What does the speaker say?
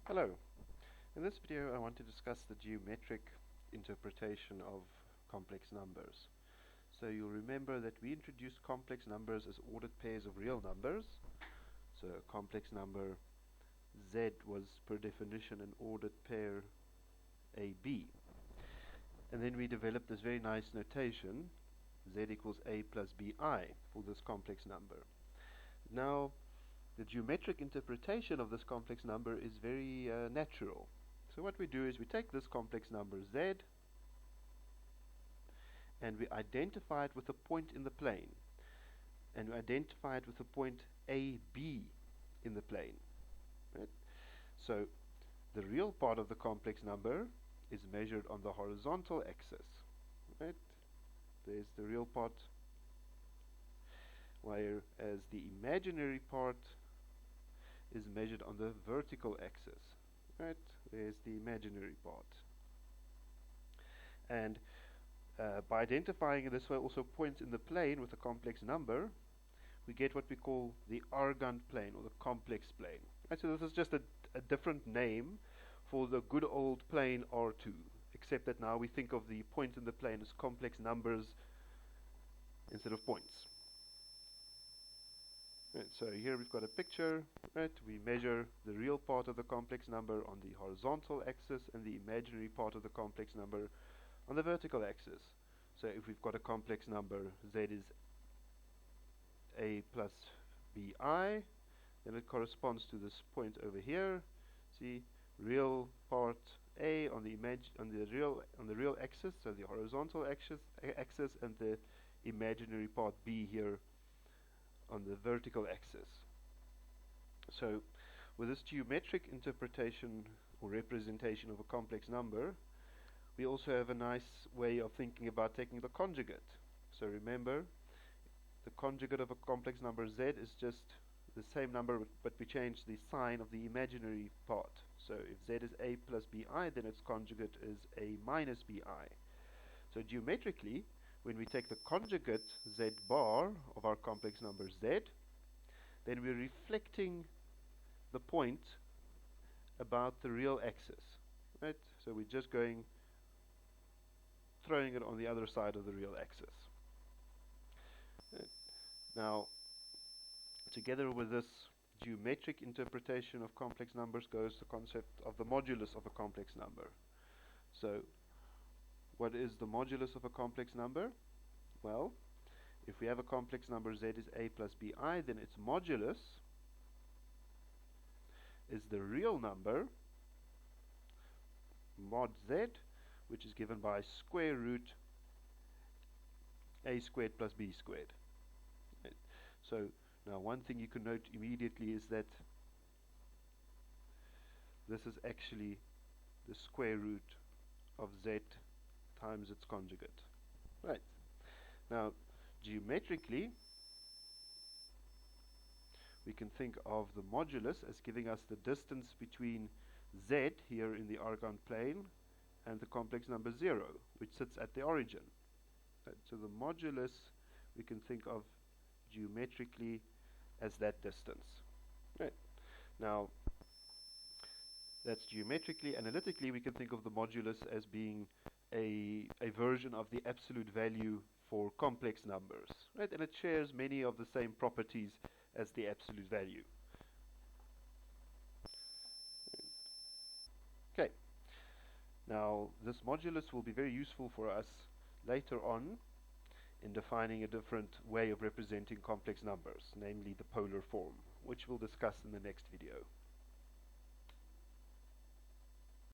Hello. In this video I want to discuss the geometric interpretation of complex numbers. So you'll remember that we introduced complex numbers as ordered pairs of real numbers. So a complex number Z was per definition an ordered pair AB. And then we developed this very nice notation, Z equals A plus BI, for this complex number. Now the geometric interpretation of this complex number is very natural. So what we do is we take this complex number Z and we identify it with a point in the plane, and we identify it with a point AB in the plane. Right? So the real part of the complex number is measured on the horizontal axis. Right? There's the real part, whereas the imaginary part is measured on the vertical axis. Right? There's the imaginary part. And by identifying in this way also points in the plane with a complex number, we get what we call the Argand plane, or the complex plane. Right? So this is just a different name for the good old plane R2, except that now we think of the point in the plane as complex numbers instead of points. Right, so here we've got a picture, right? We measure the real part of the complex number on the horizontal axis and the imaginary part of the complex number on the vertical axis. So if we've got a complex number, Z is A plus BI, then it corresponds to this point over here. See, real part A on the real axis, so the horizontal axis, and the imaginary part B here on the vertical axis. So with this geometric interpretation or representation of a complex number, we also have a nice way of thinking about taking the conjugate. So remember, the conjugate of a complex number Z is just the same number, but we change the sign of the imaginary part. So if Z is A plus BI, then its conjugate is A minus BI. So geometrically, when we take the conjugate Z bar of our complex number Z, then we're reflecting the point about the real axis. Right? So we're just throwing it on the other side of the real axis. Right. Now, together with this geometric interpretation of complex numbers goes the concept of the modulus of a complex number. So what is the modulus of a complex number? Well, if we have a complex number Z is A plus BI, then its modulus is the real number mod Z, which is given by square root A squared plus B squared. Right. So now one thing you can note immediately is that this is actually the square root of Z times its conjugate. Right. Now, geometrically, we can think of the modulus as giving us the distance between Z here in the Argand plane and the complex number 0, which sits at the origin. Right. So the modulus we can think of geometrically as that distance. Right. Now, that's geometrically. Analytically, we can think of the modulus as being a version of the absolute value for complex numbers, right? And it shares many of the same properties as the absolute value. Okay. Now, this modulus will be very useful for us later on in defining a different way of representing complex numbers, namely the polar form, which we'll discuss in the next video.